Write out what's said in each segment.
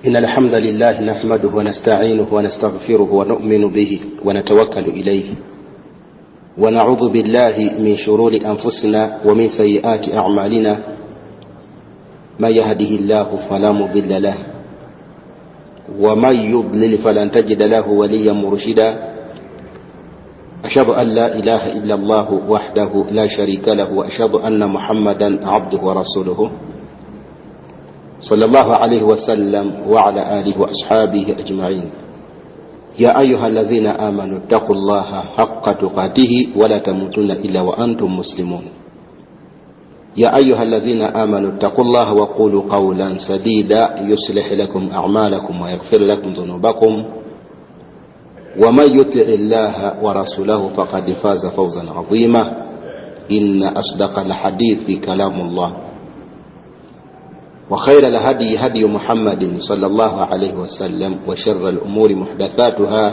إن الحمد لله نحمده ونستعينه ونستغفره ونؤمن به ونتوكل إليه ونعوذ بالله من شرور أنفسنا ومن سيئات أعمالنا ما يهده الله فلا مضل له ومن يضلل فلن تجد له وليا مرشدا أشهد أن لا إله إلا الله وحده لا شريك له وأشهد أن محمدا عبده ورسوله صلى الله عليه وسلم وعلى آله وأصحابه أجمعين. يا أيها الذين آمنوا اتقوا الله حق تقاته ولا تموتن إلا وأنتم مسلمون. يا أيها الذين آمنوا اتقوا الله وقولوا قولا سديدا يصلح لكم أعمالكم ويغفر لكم ذنوبكم ومن يطع الله ورسوله فقد فاز فوزا عظيما. إن أصدق الحديث كلام الله وخير الهدي هدي محمد صلى الله عليه وسلم وشر الأمور محدثاتها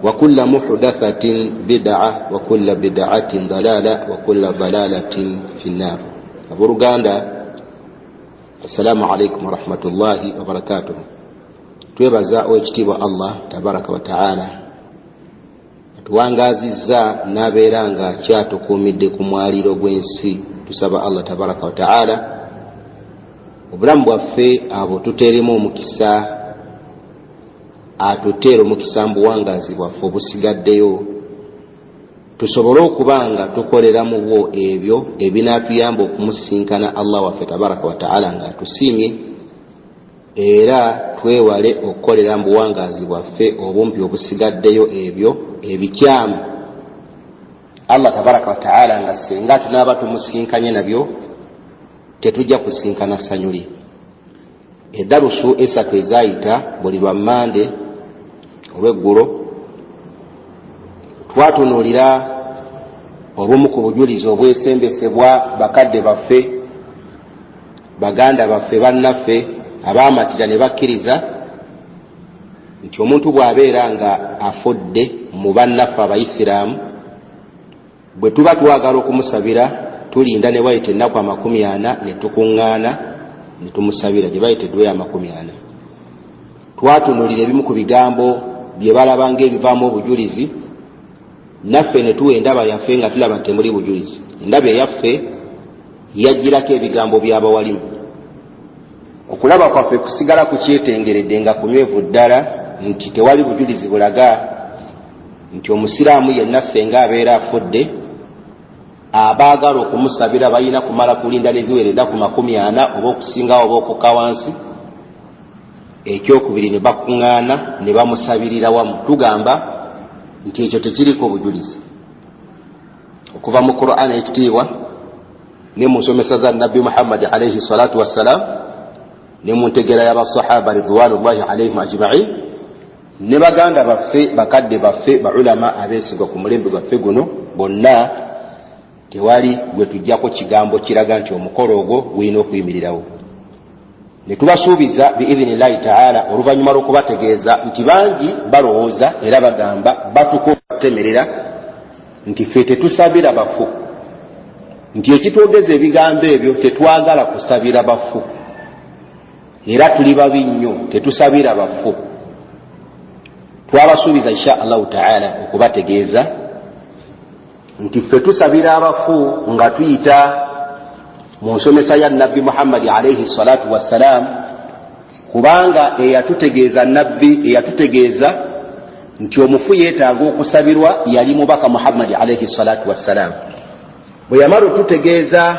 وكل محدثة بدعة وكل بدعة ضلالة وكل ضلالة في النار. أبو رغاندا السلام عليكم ورحمة الله وبركاته. twebaza ekitiibwa Allah tabaraka wa taala tuwangaazizza n'abeera nga kyatukuumidde ku mwaliro gw'ensi. Tusaba Allah tabaraka wa taala obulamu bwaffe abo tuteeremu omukisa, atuteera omukisa mu buwangazi bwaffe obusigaddeyo, tusobole okuba nga tukolera mu bwo ebyo ebinaatuyamba okumusinkana Allah waffe tabaraka wa taala nga atusiimye, era twewale okukolera mu buwangazi bwaffe obumpi obusigaddeyo ebyo ebikyamu Allah tabaraka wa taala nga singa tunaaba tumusinkanye nabyo tetujja kusinkana ssanyu lye. Eddalusu esatu ezaayita buli lwa Mande olw'eggulo twatunuulira obumu ku bujulizi obwesembesebwa bakadde baffe, baganda baffe, bannaffe abaamatira ne bakkiriza nti omuntu bw'abeera nga afudde mu bannaffe Abayisiraamu, bwe tuba twagala okumusabira tulinda ne wayita ennaku 40 ne tukuŋŋaana ne tumusabira gye bayita eddwa ya 40. Twatunuulira ebimu ku bigambo bye balaba ng'ebivaamu obujulizi, naffe ne tuwa endaba yaffe nga tulaba nti temuli bujulizi. Endaba eyaffe yajjirako ebigambo by'abawalimu. Okulaba kwaffe kusigala kukyetengeredde nga kunywevu ddala nti tewali bujulizi bulaga nti omusiraamu yenna senga abeera afudde, abaagala okumusabira balina kumala kulinda ne ziwera ennaku 40 oba okusingawo oba okukka wansi. Ekyokubiri ne bakuŋŋaana ne bamusabirira wamu. Tugamba nti ekyo tekiriko bujulizi. Okuva mu Qur'an ekitiibwa ne mu nsomesa za Nabbi Muhammad alayhi salatu wassalam ne mu ntegera y'abasahaba ridwanullahi alayhim ajma'in ne baganda baffe, bakadde baffe, baulama abeesigwa ku mulembe gwaffe guno bonna, tewali gwe tujjako kigambo kiraga nti omukolo ogwo gulina okuyimirirawo. Ne tubasuubiza biidhinillahi taala oluvannyuma lw'okubategeeza nti bangi balowooza era bagamba batukutemerera nti ffe tetusabira bafu, nti ekitwogeza ebigambo ebyo tetwagala kusabira bafu era tuli babi nnyo tetusabira bafu. Twabasuubiza insha Allahu taala okubategeeza nti ffe tusabira abafu nga tuyita mu nsomesa ya Nabbi Muhammad alayhi salatu wassalam, kubanga eyatutegeeza Nabbi, eyatutegeeza nti omufu yeetaaga okusabirwa yali mubaka Muhammad alayhi salatu wassalam. Bwe yamala otutegeeza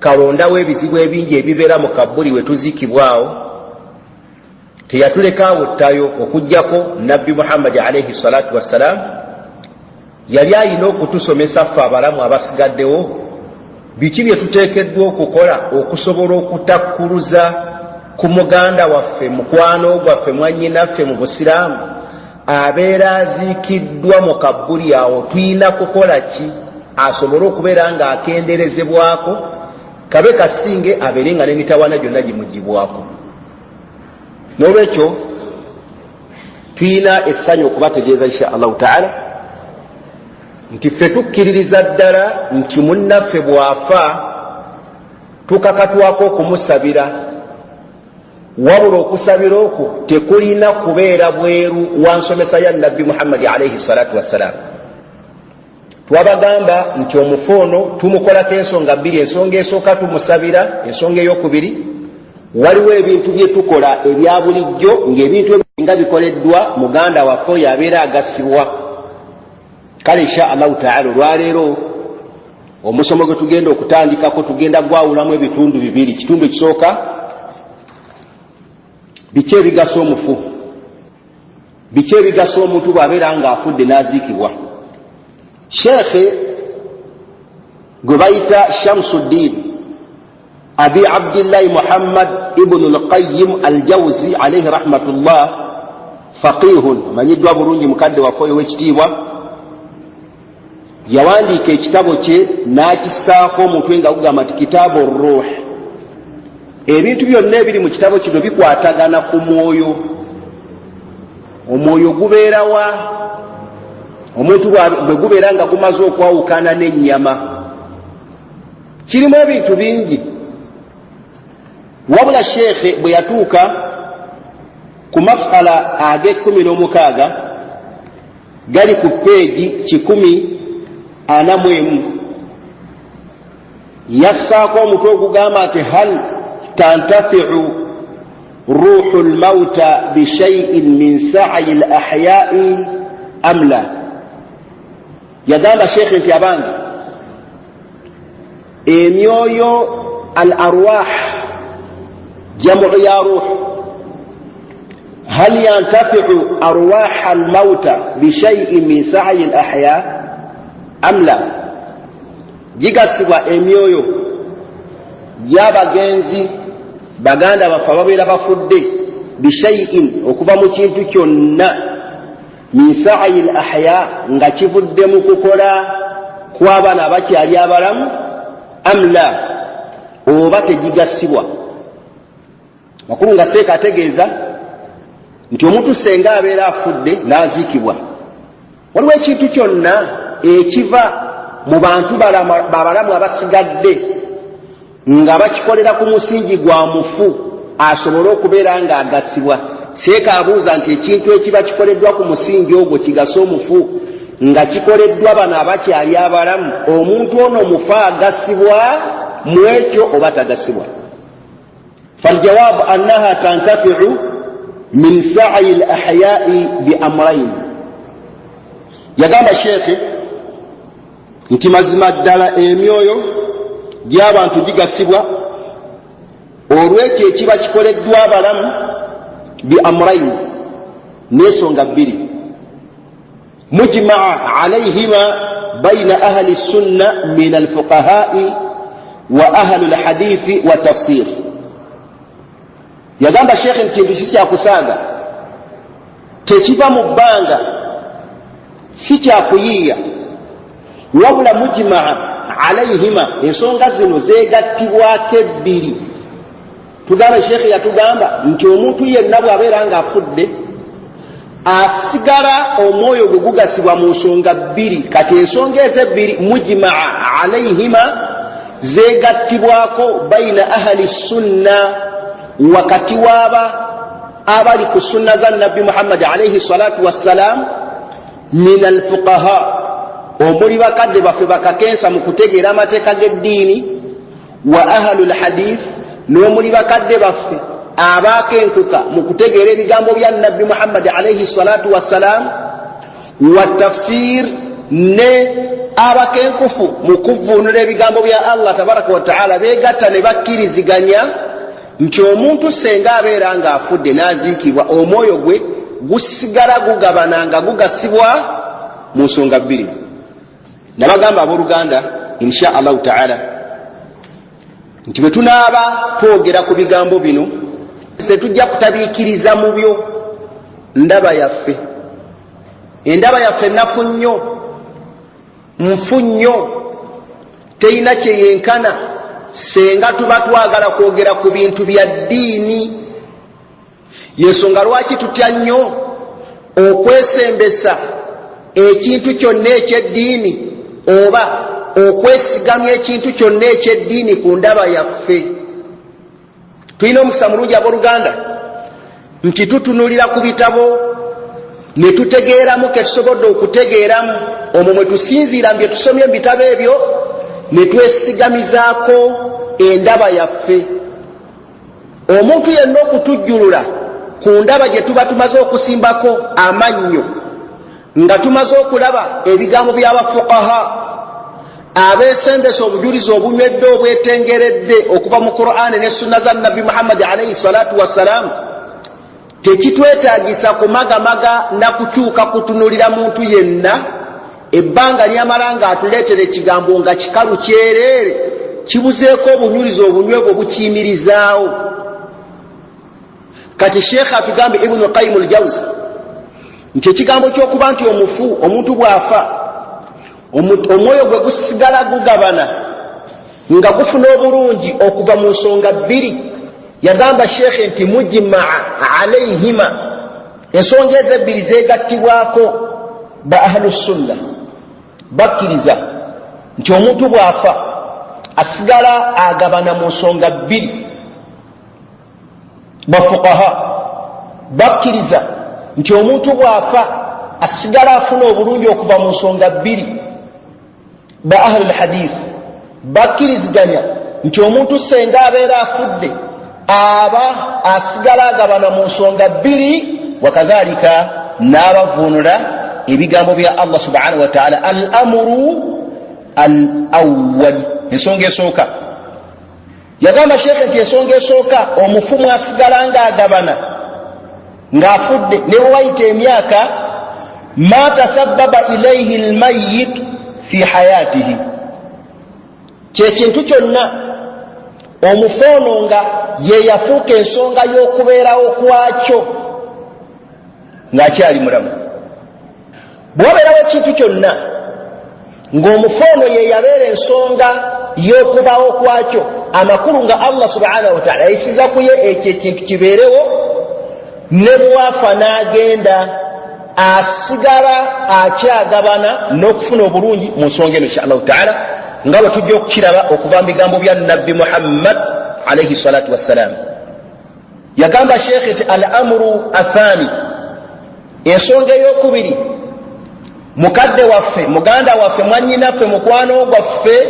kalondawo ebizibu ebingi ebibeera mu kabbuli we tuziikibwawo, teyatulekaawo ttayo okuggyako Nabbi Muhammad alayhi salatu wassalam yali alina okutusomesa ffe abalamu abasigaddewo biki bye tuteekeddwa okukola okusobola okutakkuluza ku muganda waffe, mukwano gwaffe, mwannyinaffe mu busiraamu abeera aziikiddwa mu kabbuli awo. Tulina kukola ki asobole okubeera nga akenderezebwako, kabe kasinge abeere nga n'emitawaana gyonna gimugibwako. N'olwekyo tulina essanyu okubategeeza insha Allahu taala nti ffe tukkiririza ddala nti munnaffe bw'afa tukakatwako okumusabira wabula okusabira okwo tekulina kubeera bweru wa nsomesa ya nabbi Muhammad alayhi salatu wassalam. Twabagamba nti omufu ono tumukolako ensonga bbiri. Ensonga esooka tumusabira, ensonga ey'okubiri waliwo ebintu bye tukola ebya bulijjo ng'ebintu nga bikoleddwa muganda waffe oyo abeera agasibwa. Kale insha Allahu ta'ala olwaleero omusomo gwe tugenda okutandikako tugenda gwawulamu ebitundu bibiri. Kitundu ekisooka biki ebigasa omufu, biki ebigasa omuntu bw'abeera ng'afudde n'aziikibwa. Sheekhe gwe bayita Shamsuddin Abi Abdillahi Muhammad ibn al-Qayyim al-Jawzi alayhi rahmatullah, faqihun manyiddwa bulungi mukadde waffe w'ekitiibwa, yawandiika ekitabo kye n'akissaako omutwe nga gugamba nti kitaabu ruh. Ebintu byonna ebiri mu kitabo kino bikwatagana ku mwoyo. Omwoyo gubeerawa omuntu bwe gubeera nga gumaze okwawukana n'ennyama. Kirimu ebintu bingi. Wabula sheekhe bwe yatuuka ku masala ag'16 gali ku peegi 141 yassaako omutwe ogugamba nti hal tantafi'u ruhu lmauta bishaiin min sa'yi al-ahya'i am la. Yagamba sheekhe nti abange emyoyo al-arwah jamu ya ruh, hal yantafi'u arwah al-mauta bishaiin min sa'yi al-ahya' am la. Gigasibwa emyoyo y'abagenzi baganda baffe ababeera bafudde bishaiin okuva mu kintu kyonna min sa'yi al-ahya' nga kivudde mu kukola kw'abaana abakyali abalamu am la, oba tegigasibwa. Makulu nga seeka ategeeza nti omuntu senga abeera afudde n'aziikibwa, waliwo ekintu kyonna ekiva mu bantu babalamu abasigadde nga bakikolera ku musingi gwa mufu asobole okubeera nga agasibwa. Seeka abuuza nti ekintu ekiba kikoleddwa ku musingi ogwo kigasa omufu nga kikoleddwa bano abakyali abalamu, omuntu ono mufu agasibwa mu ekyo oba tagasibwa? Faljawabu annaha tantafi'u min sa'yi al-ahya'i bi amrayn. Yagamba sheekhe nti mazima ddala emyoyo gy'abantu gigasibwa olw'ekyo ekiba kikoleddwa abalamu bi amrayn, n'ensonga bbiri mujma'a alayhima bayna ahli sunna min al-fuqaha'i wa ahli al-hadithi wa tafsir. Yagamba sheekhe nti ekintu si kyakusaaga, tekiva mu bbanga, si kyakuyiiya, wabula mujma'a alayhima, ensonga zino zeegattibwako ebbiri. Tugamba sheekhe yatugamba nti omuntu yenna bw'abeera ng'afudde asigala omwoyo gwe gugasibwa mu nsonga bbiri. Kati ensonga ezebbiri mujma'a alayhima zeegattibwako bayina ahli sunna, wakati waaba abali ku sunna za nabbi Muhammad alayhi salatu wassalam, min alfuqaha, omuli bakadde baffe bakakensa mu kutegeera amateeka g'eddiini, wa ahlu lhadith, n'omuli bakadde baffe abaakenkuka mu kutegeera ebigambo bya nabbi Muhammad alayhi salatu wassalam, wa tafsir, ne abakenkufu mu kuvvuunula ebigambo bya Allah tabaraka wa ta'ala, beegatta ne bakkiriziganya nti omuntu senga abeera ng'afudde n'aziikibwa, omwoyo gwe gusigala gugabana nga gugasibwa mu nsonga bbiri. Nabagamba abooluganda insha Allahu ta'ala nti bwe tunaaba twogera ku bigambo bino tetujja kutabiikiriza mu byo ndaba yaffe. Endaba yaffe nafu nnyo, nfu nnyo, terina kyeyenkana senga tuba twagala kwogera ku bintu bya ddiini. Yensonga lwaki tutya nnyo okwesembesa ekintu kyonna eky'eddiini oba okwesigamya ekintu kyonna eky'eddiini ku ndaba yaffe. Tulina omukisa mulungi abooluganda nti tutunulira ku bitabo ne tutegeeramu ke tusobodde okutegeeramu, omwo mwe tusinziira bye tusomye mu bitabo ebyo ne twesigamizaako endaba yaffe. Omuntu yenna okutujjulula ku ndaba gye tuba tumaze okusimbako amannyo, nga tumaze okulaba ebigambo by'abafuqaha abeesendesa obujulizi obunywedde obwetengeredde okuva mu Qur'ani ne sunna za Nabbi Muhammad alayhi salatu wassalam, tekitwetaagisa kumagamaga na kukyuka kutunulira muntu yenna ebbanga lyamala ng'atuleetera ekigambo nga kikalu kyereere kibuzeeko obunyulizi obunywevu obukiyimirizaawo. Kati Sheikh atugambe Ibn Qayyim al-Jawzi nti ekigambo ky'okuba nti omufu omuntu bw'afa omwoyo gwe gusigala gugabana nga gufuna obulungi okuva mu nsonga bbiri. Yagamba Sheikh nti mujmaa alayhima, ensonga ezo ebbiri zeegattibwako ba ahlu sunna, bakkiriza nti omuntu bw'afa asigala agabana mu nsonga bbiri. Bafuqaha bakkiriza nti omuntu bw'afa asigala afuna obulungi okuva mu nsonga bbiri. Ba ahlul hadith bakkiriziganya nti omuntu senga abeera afudde aba asigala agabana mu nsonga bbiri. Wakadhalika n'abavuunula ebigambo bya Allah subhanahu wa ta'ala, al-amru al-awwal, ensonga esooka. Yagamba Sheikh nti ensonga esooka omufumu asigala ng'agabana ng'afudde ne wayita emyaka, ma tasabbaba ilayhi al-mayyit fi hayatihi, kyekintu kyonna omufoono nga ye yafuuka ensonga y'okubeerawo kwakyo ng'akyali mulamu. Bw'obeerawo ekintu kyonna ng'omufoono ye yabeera ensonga y'okubawo kwakyo, amakulu nga Allah subhanahu wa ta'ala ayisiza ku ye ekyo ekintu kibeerewo, ne bwafa n'agenda asigala akyagabana n'okufuna obulungi mu nsonga eno insha Allah ta'ala, nga bwe tujja okukiraba okuva mu bigambo bya Nabbi Muhammad alayhi salatu wassalam. Yagamba Sheikh nti al-amru athani, ensonga ey'okubiri, mukadde waffe, muganda waffe, mwannyinaffe, mukwano gwaffe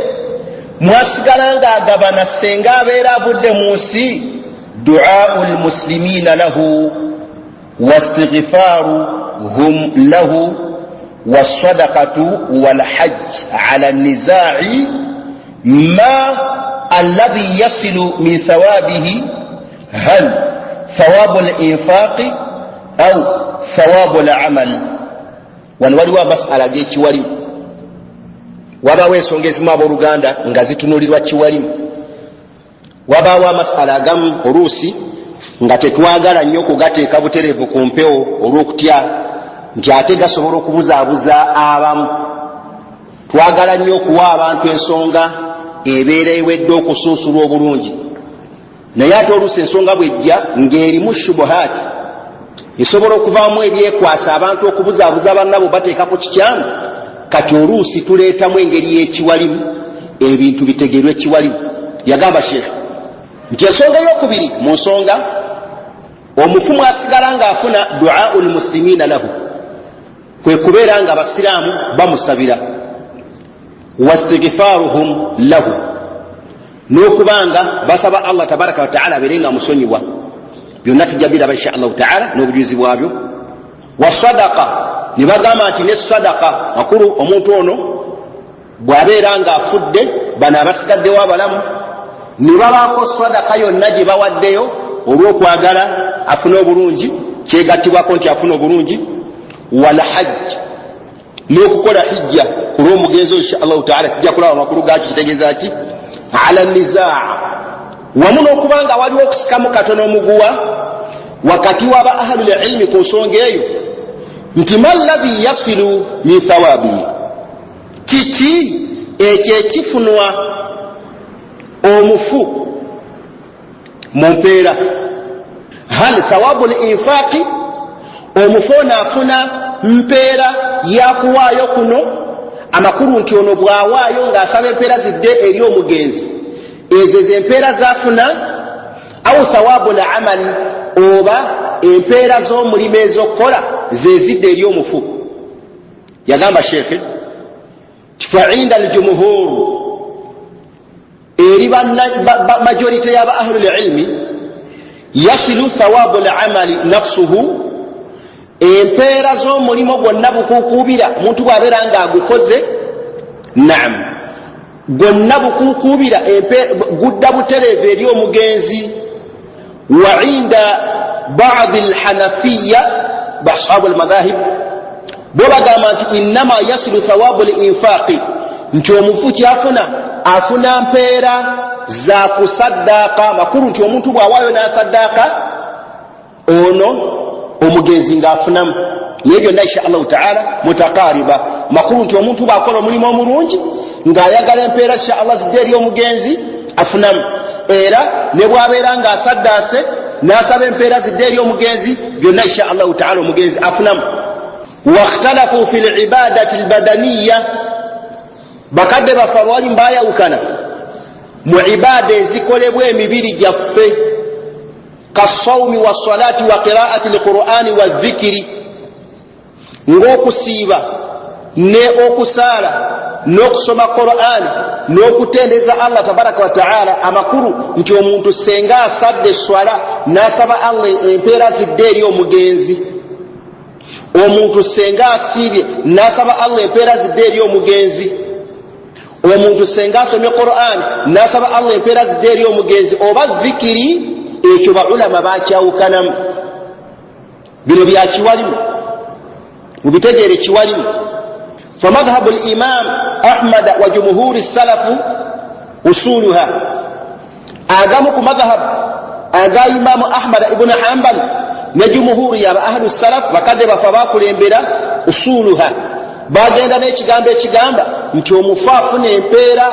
mwasigala ng'agabana senga abeera avudde mu nsi, du'aa'u al-muslimina lahu wastighfaruhum lahu was-sadaqatu wal-hajj 'ala an-nizaa'i ma alladhi yasilu min thawabihi, hal thawabu al-infaqi aw thawabu al-amal. Wano waliwo amasala g'ekiwalimu, wabaawo ensonga ezimu abooluganda nga zitunulirwa kiwalimu, wabaawo amasala agamu oluusi nga tetwagala nnyo okugateeka butereevu ku mpewo olw'okutya nti ate gasobola okubuzaabuza abamu. Twagala nnyo okuwa abantu ensonga ebeera ewedde okusunsula obulungi, naye ate oluusi ensonga bw'ejja ng'erimu shubuhaati, esobola okuvaamu ebyekwasa abantu okubuzaabuza bannabo bateeka ku kikyamu. Kati oluusi tuleetamu engeri y'ekiwalimu, ebintu bitegeerwe ekiwalimu. Yagamba Sheikh nti ensonga ey'okubiri mu nsonga, omufumu asigala ng'afuna du'aa'u al-muslimiina lahu, kwe kubeera nga abasiraamu bamusabira, wastighfaaruhum lahu, n'okubanga basaba Allah tabaraka wa ta'ala abeere nga musonyiwa. Byonna tujja biraba insha Allah ta'ala n'obujulizi bwabyo. Wasadaqa, ne bagamba nti ne sadaqa, makulu omuntu ono bw'abeera ng'afudde, bano abasigaddewo abalamu ne babaako sadaqa yonna gye bawaddeyo olw'okwagala afune obulungi, kyegattibwako nti afune obulungi. Wal hajj, n'okukola hijja ku lw'omugenzo insha Allah ta'ala, tujja kulaba amakulu gaakyo kitegeeza ki, ala nizaa, wamu n'okubanga waliwo okusikamu katono omuguwa wakati w'aba ahlul ilmi ku nsonga eyo, nti mallazi yasilu min thawabi, kiki ekyo ekifunwa omufu mu mpeera. Hal thawabu al-infaqi, omufu onaafuna mpeera yakuwaayo kuno, amakulu nti ono bw'awaayo ng'asaba empeera zidde eri omugenzi, ezo empeera zafuna, au thawabu al-amal, oba empeera z'omulimu ez'okukola zezidde eri omufu. Yagamba shekhe fa inda aljumhur eri majority y'aba ahlul ilmi yasilu thawabu al-amali nafsuhu, empeera z'omulimu gwonna bukuukubira omuntu bw'abeera ng'agukoze, naam gwonna bukuukubira gudda butereevu eri omugenzi. Wa inda ba'd al-hanafiyya bashab al-madhahib bo bagamba nti innama yasilu thawabu al-infaqi, nti omufu kyafuna afuna mpeera za kusaddaaka makulu, nti omuntu bw'awaayo n'asaddaaka ono omugenzi ng'afunamu. Naye byonna insha Allahu ta'ala mutakariba, makulu nti omuntu bw'akola omulimu omulungi ng'ayagala empeera insha Allah zidde eri omugenzi afunamu, era ne bw'abeera ng'asaddaase n'asaba empeera zidde eri omugenzi byonna insha Allahu ta'ala omugenzi afunamu. Wakhtalafu fi al-ibadati al-badaniyya, bakadde bafa bwali mbayawukana mu ibada ezikolebwa emibiri gyaffe, kasawmi wassalati wa qiraati alqur'ani wa dhikiri, ng'okusiiba ne okusaala n'okusoma qur'ani n'okutendeza Allah tabaraka wa ta'ala. Amakulu nti omuntu senga asadde swala n'asaba Allah empeera zidde eri omugenzi, omuntu senga asiibye n'asaba Allah empeera zidde eri omugenzi, omuntu senga asomye Qur'an n'asaba Allah empeera zidde eri omugenzi oba dhikiri, ekyo baulama bakyawukanamu. Bino byakiwalimu, mubitegeere kiwalimu. Famadhhabu al-imam Ahmad wa jumhuri salafu usuluha, agamu ku madhhab aga imamu Ahmad ibn Hanbal ne jumhuri ya ahlu salaf bakadde bafa bakulembera usuluha, bagenda n'ekigambo ekigamba nti omufu afuna empeera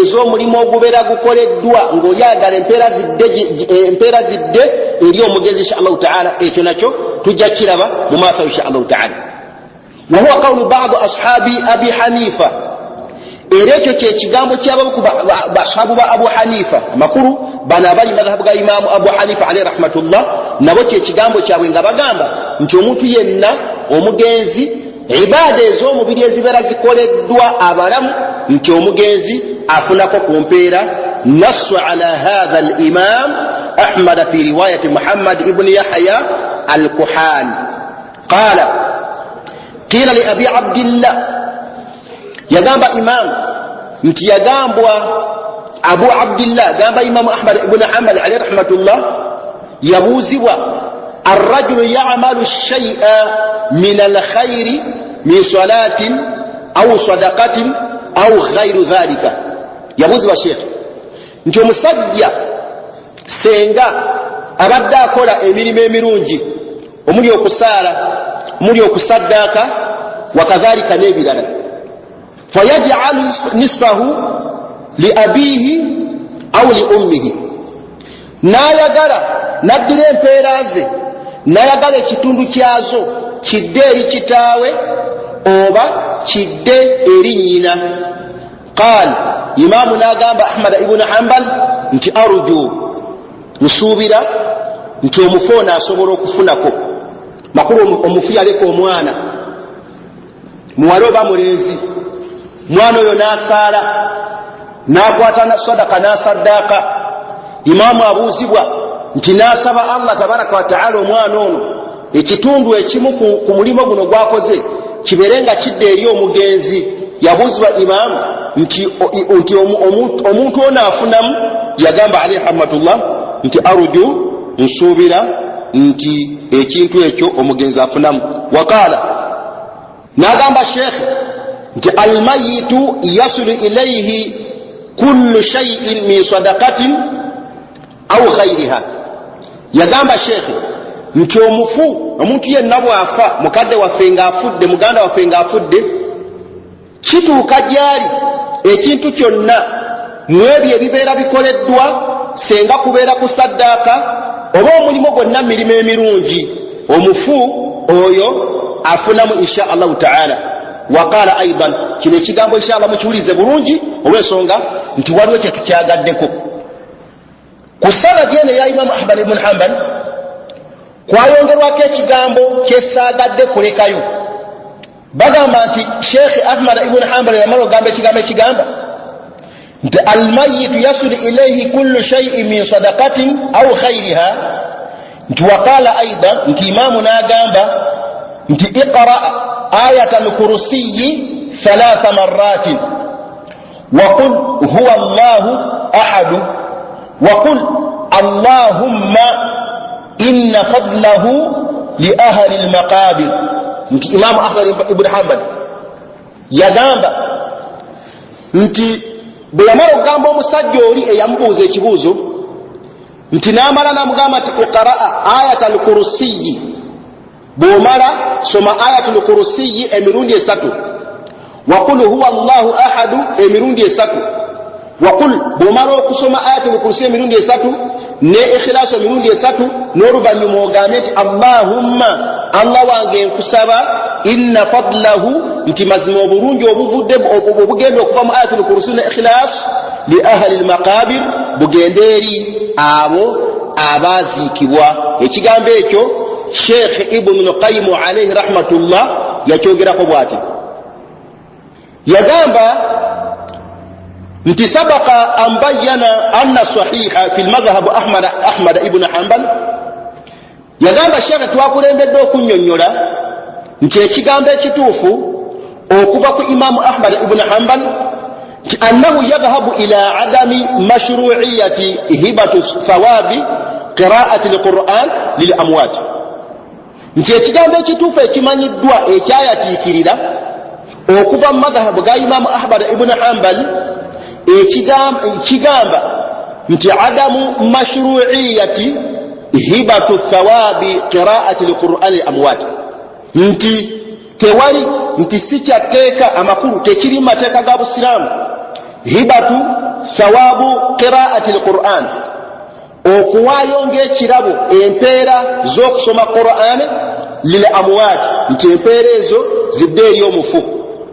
ez'omulimu ogubeera gukoleddwa ng'olyagala empeera zidde eri omugenzi insha Allahu ta'ala. Ekyo nakyo tujja kiraba mu maaso insha Allahu ta'ala. Wa huwa qawlu ba'd ashabi abi Hanifa, era ekyo kye kigambo ky'abamu bashabu ba Abu Hanifa, makulu bano abali madhhabu ga imamu Abu Hanifa alayhi rahmatullah, nabo kye kigambo kyabwe nga bagamba nti omuntu yenna omugenzi ibada ez'omubiri ezibeera zikoleddwa abalamu nti omugenzi afunako ku mpeera. Nassu ala hadha al-imam Ahmad fi riwayati Muhammad ibn Yahya al-Kuhani qala qila li abi Abdillah, yagamba imam nti yagambwa Abu Abdillah, gamba imam Ahmad ibn Hanbal alayhi rahmatullah, yabuuzibwa الرجل يعمل الشيء من الخير من صلاة أو صدقة أو غير ذلك. يبوزوا الشيخ nti omusajja senga abadde akola emirimu emirungi omuli okusaala, omuli okusaddaaka, wakadhalika n'ebirala, fayaj'alu nisfahu li abihi aw li ummihi, n'ayagala n'addira empeera ze n'ayagala ekitundu kyazo kidde eri kitaawe oba kidde eri nnyina. Qaal, imaamu n'agamba Ahmad ibn Hanbal nti arju, nsuubira nti omufu ono asobola okufunako. Makulu omufu yaleka omwana, muwala oba mulenzi, mwana oyo n'asaala n'akwata na sadaka n'asaddaaka. Imaamu abuuzibwa nti n'asaba Allah tabaraka wa ta'ala omwana ono ekitundu ekimu ku mulimo guno gwakoze kibeere nga kidde eri omugenzi. Yabuuzibwa imaamu nti omuntu ono afunamu, yagamba alayhi rahmatullah nti arju, nsuubira nti ekintu ekyo omugenzi afunamu. Waqaala, n'agamba sheikh nti almayitu yasulu ilayhi kullu shay'in min sadaqatin aw ghayriha. Yagamba sheikh nti omufu, omuntu yenna bw'afa, mukadde waffe ng'afudde, muganda waffe ng'afudde, kituuka gyali ekintu kyonna mu ebyo ebibeera bikoleddwa, senga kubeera kusaddaaka oba omulimu gwonna mirimu emirungi, omufu oyo afunamu insha Allahu ta'ala. Waqaala aidan, kino ekigambo insha Allah mukiwulize bulungi olw'ensonga nti waliwo kye tukyagaddeko. Ku sala gyene ya Imam Ahmad ibn Hanbal kwayongerwako ekigambo kyesaagadde kulekayo. Bagamba nti Sheikh Ahmad ibn Hanbal yamala ogamba ekigambo ekigamba nti almayitu yasulu ilayhi kullu shay'in min sadaqatin aw khayriha. Nti waqala aidan, nti imamu n'agamba nti iqra ayat al-kursiyyi 3 marratin وقل هو الله أحد وقل اللهم إن فضله لأهل المقابر. nti Imam Ahmad ibn Hanbal yagamba nti bwe yamala okugamba omusajja oli eyamubuuza ekibuuzo nti n'amala n'amugamba nti iqraa ayatal kursiyyi, bw'omala soma ayatul kursiyyi emirundi 3, waqul huwa Allahu ahadu emirundi 3, waqul bw'omala okusoma ayatul kursiyyi emirundi 3 ne ikhlasu emirundi 3 n'oluvannyuma ogambe nti Allahumma, Allah wange nkusaba, inna fadlahu, nti mazima obulungi obuvudde obugenda okuva mu ayatul kursiyyi ne ikhlas li ahli al-maqabir bugende eri abo abaziikibwa. Ekigambo ekyo Sheikh Ibn al-Qayyim alayhi rahmatullah yakyogerako bw'ati, yagamba nti sabaqa an bayyana anna sahiha fi al-madhhab Ahmad ibn Hanbal. Yagamba Sheikh twakulembedde okunnyonnyola nti ekigambo ekituufu okuva ku Imam Ahmad ibn Hanbal nti annahu yadhhabu ila adami mashru'iyyati hibatu thawabi qira'ati al-Qur'an lil amwat. Nti ekigambo ekituufu ekimanyiddwa ekyayatiikirira okuva mu madhhabu ga Imam Ahmad ibn Hanbal ekigamba nti adamu mashru'iyyati hibatu thawabi qira'ati al-Qur'an lil amwat, nti tewali, nti si kyateeka amakulu, tekiri mu mateeka ga Busiraamu hibatu thawabu qira'ati al-Qur'an, okuwaayo ng'ekirabo empeera z'okusoma Qur'an lil amwat, nti empeera ezo zidde eri omufu.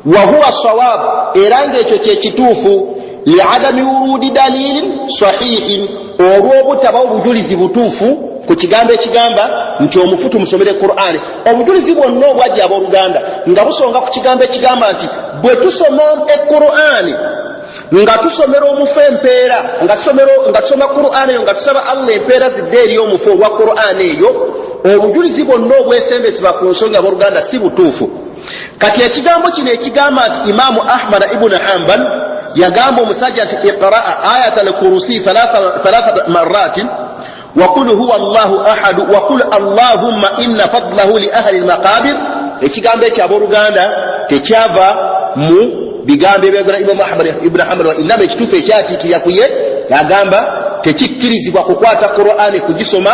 Wa huwa sawab, era ng'ekyo kyekituufu li'adami wurudi dalilin sahihin, olw'obutaba obujulizi butuufu ku kigambo ekigamba nti omufu tumusomere Qur'an. Obujulizi bwonna obwajja abooluganda nga busonga ku kigambo ekigamba nti bwe tusoma Qur'an nga tusomera omufu empeera, nga tusoma Qur'an eyo nga tusaba Allah empeera zidde eri omufu olwa Qur'an eyo, obujulizi bwonna obwesembesebwa ku nsonga abooluganda si butuufu. Kati ekigambo kino ekigamba nti Imaamu Ahmad ibn Hanbal yagamba omusajja nti iqraa ayatal kursi 3 marratin waqul huwa Allahu ahad waqul Allahumma inna fadlahu li ahli al-maqabir. Ekigambo ekyo abooluganda tekyava mu bigambo ebyogera Imam Ahmad ibn Hanbal, wa inama ekituufu ekyatiikirira ku ye yagamba tekikkirizibwa kukwata Qur'an kugisoma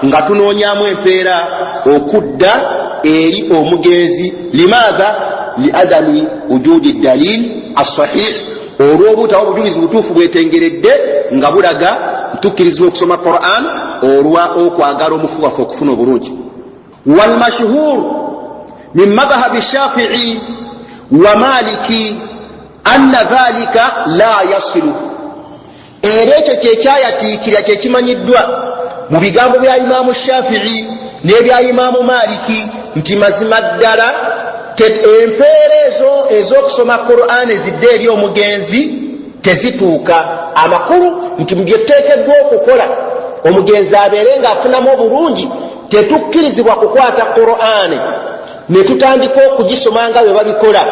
nga tunoonyamu empeera okudda eri omugenzi. Limaadha? liadami wujudi dalil as-sahih, olw'obutaba obujulizi butuufu bwetengeredde nga bulaga ntukkirizibwa okusoma Qur'an olwa okwagala omufu waffe okufuna obulungi. Wal mashhur min madhhabi Shafi'i wa Maliki anna dhalika la yasilu. Era ekyo kyekyayatiikira kyekimanyiddwa mu bigambo bya Imaamu Shafi'i n'ebya Imaamu Maliki nti mazima ddala empeera ezo ez'okusoma Qur'an ezidde eri omugenzi tezituuka. Amakulu nti mu byeteekeddwa okukola omugenzi abeere ng'afunamu obulungi, tetukkirizibwa kukwata Qur'an ne tutandika okugisoma nga bwe babikola.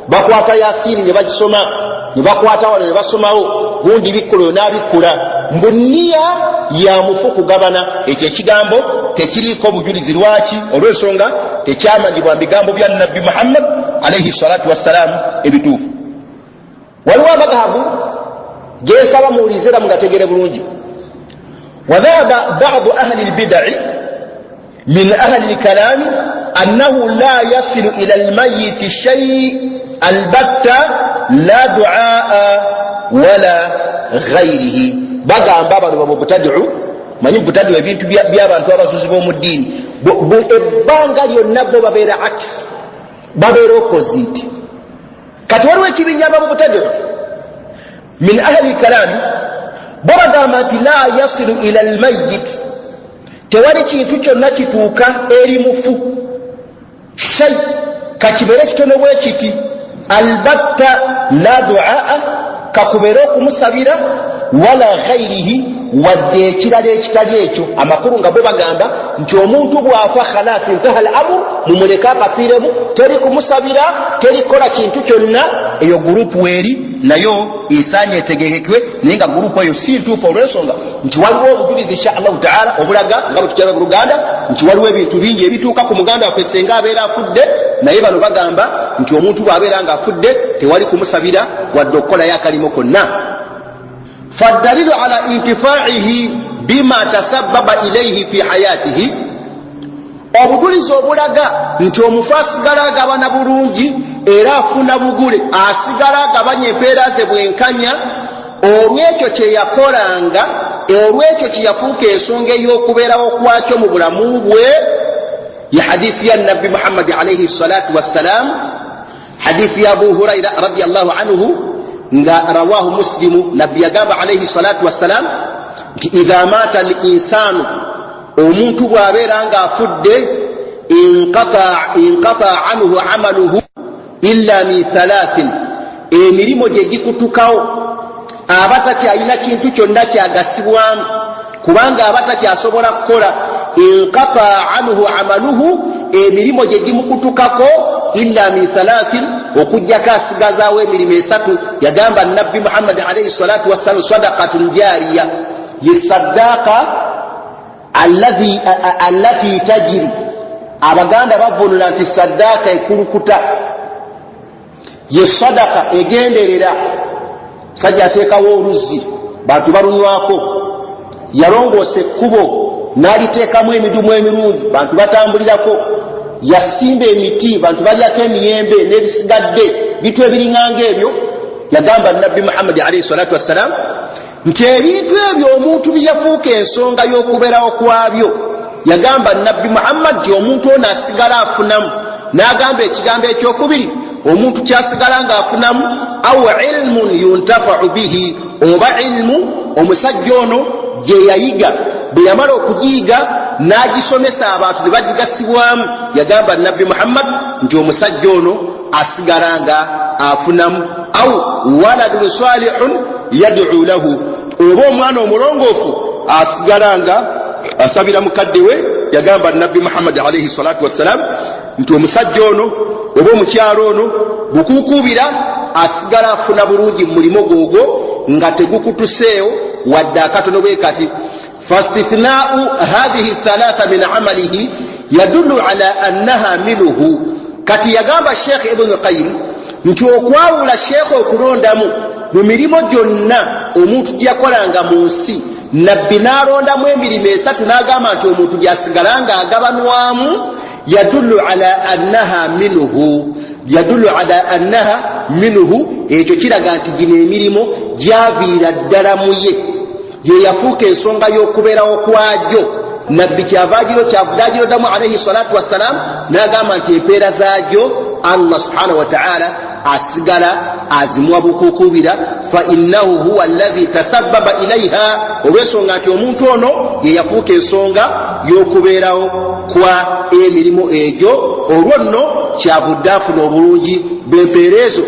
Bakwata Yasiini ne bagisoma, ne bakwata wano ne basomawo, gundi bikkulo n'abikkula. Mbunniya ya mufu kugabana. Ekyo ekigambo tekiriiko bujulizi. Lwaki? Olw'ensonga tekyamanyibwa mu bigambo bya Nabbi Muhammad alayhi salatu wassalamu ebituufu. Waliwo amadhahabu geesaba muwulizira mugategere bulungi. Wadhahaba ba'du ahli al-bid'i min ahli al-kalami annahu la yasilu ila al-mayyit shay' albatta la du'a wala ghayrihi. Bagamba bano bamubutadi'u, manyi butadi'u ebintu by'abantu abasuuzi b'omu ddiini, ebbanga lyonna bo babeera akisi, babeera opposite. Kati waliwo ekibinja bamubutadi'u min ahli kalami, bo bagamba nti la yasilu ila almayyit, tewali kintu kyonna kituuka eri mufu shay kakibere kitono bwe kiti albatta la duaa kakubere okumusabira wala ghairihi wadde ekirala ekitali ekyo amakulu nga bwe bagamba nti omuntu bwafa khalasi intaha al-amr mumuleka akafiiremu teri kumusabira teri kola kintu kyonna eyo gurupu weri nayo isaanye etegekekwe naye nga gurupu eyo si ntuufu olw'ensonga nti waliwo obujulizi insha allahu taala obulaga nga bwe tukyala mu Luganda nti waliwo ebintu bingi ebituuka ku muganda waffe senga abeera afudde naye bano bagamba nti omuntu bw'abeera nga afudde tewali kumusabira wadde okukolayo akalimu konna. فالدليل على انتفاعه بما تسبب إليه في حياته obujulizi obulaga nti omufu asigala agabana bulungi era afuna bugule asigala agabanya empeera ze bwenkanya olw'ekyo kye yakolanga olw'ekyo kye yafuuka ensonga ey'okubeerawo kwakyo mu bulamu bwe ya hadithi ya nabbi Muhammad alayhi salatu wassalam hadithi ya Abu Huraira radiyallahu anhu nga rawahu Muslimu nabbi yagamba alayhi salatu wassalam nti idha mata al-insanu omuntu bw'abeera nga afudde inqata anhu amaluhu illa min thalathin emirimu gye gikutukawo aba takyalina kintu kyonna kyagasibwamu kubanga aba takyasobola kukola inqata anhu amaluhu emirimu gye gimukutukako illa min thalathin okujjako asigazaawo emirimu esatu yagamba nabbi Muhammad alayhi salatu wassalam sadaqatun jariya yesaddaqa allati tajiri abaganda bavunula nti saddaaka ekulukuta ye sadaka egenderera sajja ateekawo oluzzi bantu balunywako yalongoosa ekkubo n'aliteekamu emidumu emirungi bantu batambulirako yasimba emiti bantu balyako emiyembe n'ebisigadde bitu ebiringanga ebyo yagamba nabbi Muhammad alayhi salatu wassalam nti ebintu ebyo omuntu byafuuka ensonga y'okubeerawo kwabyo yagamba nabbi Muhammad nti omuntu ono asigala afunamu n'agamba ekigambo ekyokubiri omuntu kyasigala ng'afunamu aw ilmun yuntafa'u bihi oba ilmu omusajja ono gye yayiga bwe yamala okugiyiga n'agisomesa abantu ne bagigasibwamu yagamba nabbi Muhammad nti omusajja ono asigala nga afunamu aw waladun salihun yad'u lahu oba omwana omulongoofu asigala nga asabira mukadde we yagamba nabbi Muhammad alayhi salatu wassalam nti omusajja ono oba omukyalo ono bukuukubira asigala afuna bulungi mu mulimo gwogwo nga tegukutuseewo wadde akatono bwe kati fastithna'u hadhihi thalatha min amalihi yadullu ala annaha minhu kati yagamba Sheikh Ibn Qayyim nti okwawula Sheikh okulondamu mu mirimo gyonna omuntu gyakolanga mu nsi nabbi n'alondamu emirimu esatu n'agamba nti omuntu gyasigalanga agabanwamu yadullu ala annaha minhu ekyo kiraga nti gino emirimu gyaviira ddala mu ye yafuuka ensonga y'okubeerawo kwagyo nabbi kyavudagironddamu alayhi salatu wassalam n'agamba nti empeera zaagyo Allah subhanahu wa ta'ala asigala azimuwa bukuukubira fa innahu huwa alladhi tasabbaba ilaiha olw'ensonga nti omuntu ono ye yafuuka ensonga y'okubeerawo kwa emirimu egyo olwo nno kyavudde afuna obulungi bw'empeera ezo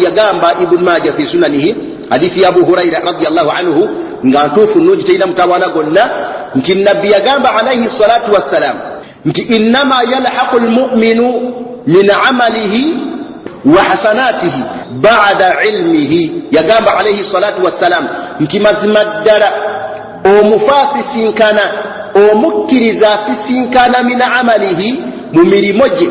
yagamba Ibn Majah fi sunanihi hadithi ya Abu Huraira radiyallahu anhu nga ntuufu nnungi terina mutawaana gonna nti nabbi yagamba alayhi salatu wassalam nti innama yalhaqu almu'minu min amalihi wa hasanatihi ba'da ilmihi yagamba alayhi salatu wassalam nti mazima ddala omufu asisinkana omukkiriza asisinkana min amalihi mu mirimo gye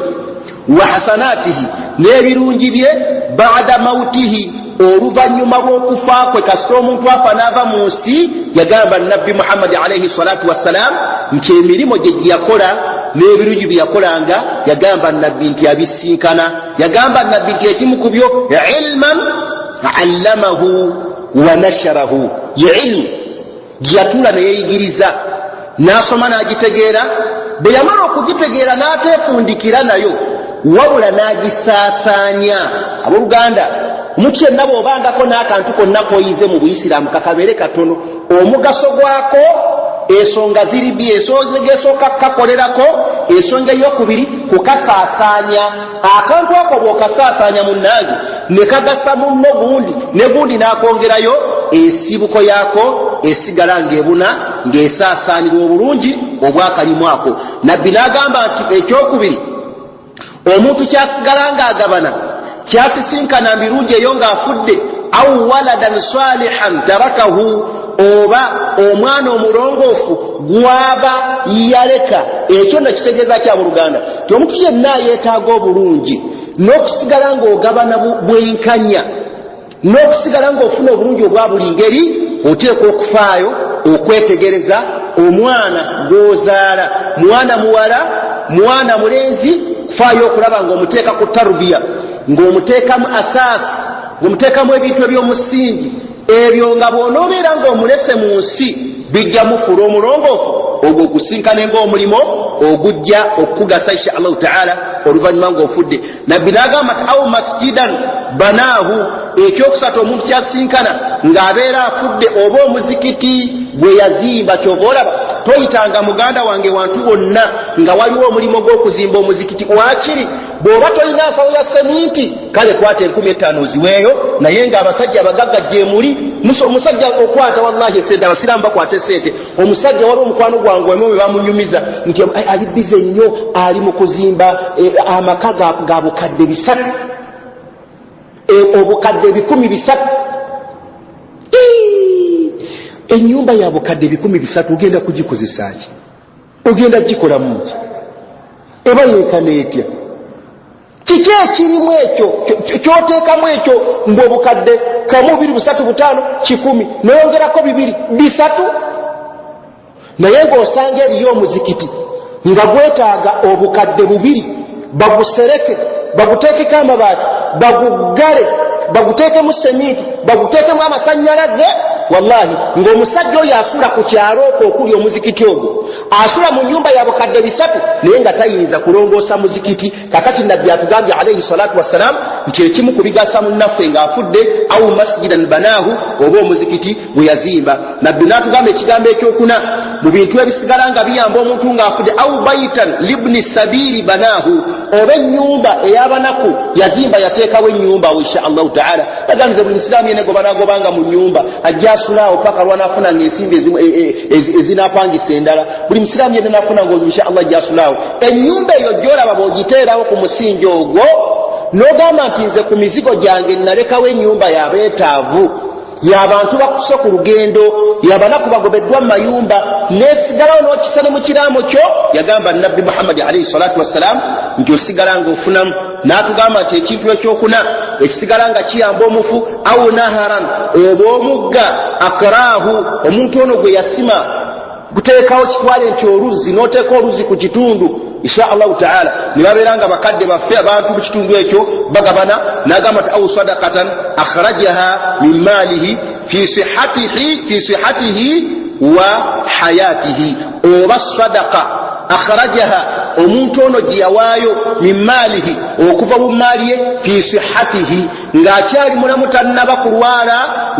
wa hasanatihi n'ebirungi bye ba'da mautihi oluvannyuma lw'okufa kwe kasita omuntu afa n'ava mu nsi yagamba nabbi Muhammad alayhi salatu wassalam nti emirimo gye yakola n'ebirungi bye yakolanga yagamba nabbi nti abisinkana yagamba nabbi nti ekimu ku byo ilman allamahu wa nasharahu ye ilmu gyeyatula neyeeyigiriza n'asoma n'agitegeera bwe yamala okugitegeera n'ateefundikira nayo wabula n'agisaasaanya abooluganda omuntu yenna bw'obangako n'akantu konna koyize mu Buyisiraamu kakabeere katono omugaso gwako esonga ziri bi esoozegesoka kakolerako ensonga eyokubiri kukasaasaanya akantu ako bw'okasaasaanya munnange ne kagasa munno gundi ne gundi n'akongerayo ensibuko yaako esigala ng'ebuna ng'esaasaanirwa obulungi obwakalimu ako. nabbi n'agamba nti ekyokubiri omuntu kyasigala ng'agabana kyasisinkana birungi eyo ng'afudde au waladan salihan tarakahu oba omwana omulongoofu gwaba yaleka ekyo nakitegeeza kya mu Luganda ti omuntu yenna yeetaaga obulungi n'okusigala ng'ogabana bwenkanya n'okusigala ng'ofuna obulungi obwa buli ngeri oteekwa okufaayo okwetegereza omwana gw'ozaala mwana muwala mwana mulenzi kufaayo okulaba ng'omuteeka ku tarubiya ng'omuteekamu asaasi ng'omuteekamu ebintu eby'omusingi ebyo nga bw'onoobeera ng'omulese mu nsi bijja mufuula omulongoofu ogwo okusinkana ng'omulimo ogujja okukugasa insha allahu taala oluvannyuma ng'ofudde. nabbi n'agamba nti awu masjidan banaahu ekyokusatu omuntu kyasinkana ng'abeera afudde oba omuzikiti gwe yazimba. kyova olaba toyitanga muganda wange wantu wonna nga waliwo omulimu gw'okuzimba omuzikiti wakiri bw'oba tolina nsawo ya seminti kale kwata 15,000 oziweeyo naye ng'abasajja abagagga gye muli omusajja okwata wallahi esente abasiraamu bakwata esente. omusajja waliwo omukwano gwange wemu bwe bamunyumiza nti ali bize nnyo ali mu kuzimba amaka ga bukadde 300 obukadde 1,300 ennyumba ya bukadde 1,300 ogenda kugikozesa ki? ogenda gikola muki? eba yeekana etya? kiki ekirimu ekyo kyoteekamu ekyo ng'obukadde 1, 2, 3, 5, 10 noyongerako 2, 3 naye ng'osanga eriyo omuzikiti nga gwetaaga obukadde 2 bagusereke baguteekeko amabaati bagugale baguteekemu seminti baguteekemu amasannyalaze wallahi ng'omusajja oyo asula ku kyalo okwo okuli omuzikiti ogwo asula mu nyumba ya bukadde 3 naye nga tayinza kulongoosa muzikiti. kakati nabbi atugambye alayhi salatu wassalam nti ekimu ku bigasa munnaffe ng'afudde au masjidan banaahu oba omuzikiti gwe yazimba. nabbi n'atugamba ekigambo ekyokuna mu bintu ebisigala nga biyamba omuntu ng'afudde au baitan libni sabiri banaahu oba ennyumba ey'abanaku yazimba yateekawo ennyumba awo insha allahu taala. bagambize buli musiraamu yene gobanga mu nyumba ajja asulaawo paka lwanaafuna ng'ensimbi ezinapangisa endala. buli musiraamu yene naafuna ng'ozibu insha allah ajja asulaawo. ennyumba eyo gy'olaba bw'ogiteerawo ku musingi ogwo n'ogamba nti nze ku mizigo gyange nalekawo ennyumba y'abeetaavu y'abantu bakuse ku lugendo y'abanaku bagobeddwa mu mayumba n'esigalawo n'okisane mu kiraamo kyo yagamba nabbi muhammadi alayhi salatu wassalam nti osigala ng'ofunamu. n'atugamba nti ekintu ekyokuna ekisigala nga kiyamba omufu au naharan oba omugga akraahu omuntu ono gwe yasima guteekawo kitwale nti oluzzi n'oteeka oluzzi ku kitundu insha allahu taala ne babeera nga bakadde baffe abantu mu kitundu ekyo bagabana. n'agamba nti au sadaqatan akhrajaha min maalihi fi sihatihi wa hayatihi oba sadaqa akhrajaha omuntu ono gye yawaayo min maalihi okuva mu maali ye fi sihatihi ng'akyali mulamu tannaba kulwala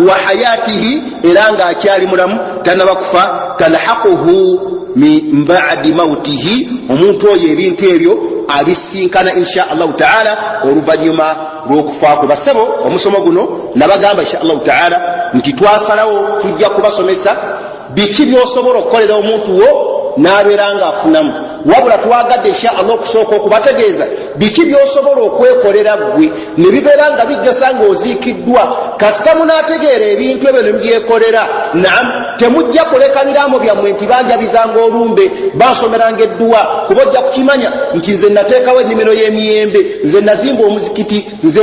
wa hayatihi era ng'akyali mulamu tannaba kufa talhaquhu min ba'di mautihi omuntu oyo ebintu ebyo abisinkana insha allahu taala oluvannyuma lw'okufa kwe. basebo omusomo guno nabagamba insha allahu taala nti twasalawo tujja kubasomesa biki by'osobola okukolera omuntu wo n'abeera ng'afunamu wabula twagadde insha allah okusooka okubategeeza biki by'osobola okwekolera ggwe ne bibeera nga bijjasa ng'oziikiddwa kasita munaategeera ebintu ebyo ne mubyekolera naam temujja kuleka biraamo byammwe nti banjabizanga olumbe bansomeranga edduwa kuba ojja kukimanya nti nze nateekawo ennimiro y'emiyembe nze nazimba omuzikiti nze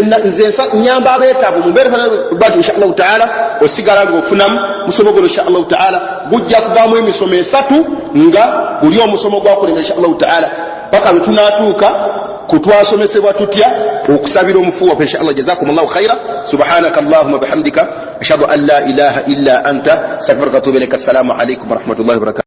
nyamba abeetaavu mu mbeera badu insha allahu taala osigala ng'ofunamu musomo guno insha allahu taala gujja kuvaamu emisomo 3 nga guli omusomo gwakulembera insha allahu taala paka lwe tunaatuuka kutwasomesebwa tutya okusabira omufu waffe insha allah. jazakumullahu khaira subhanaka allahumma bihamdika ashhadu an la ilaha illa anta astaghfiruka wa atubu ilaik. assalamu alaikum wa rahmatullahi wa barakatuh.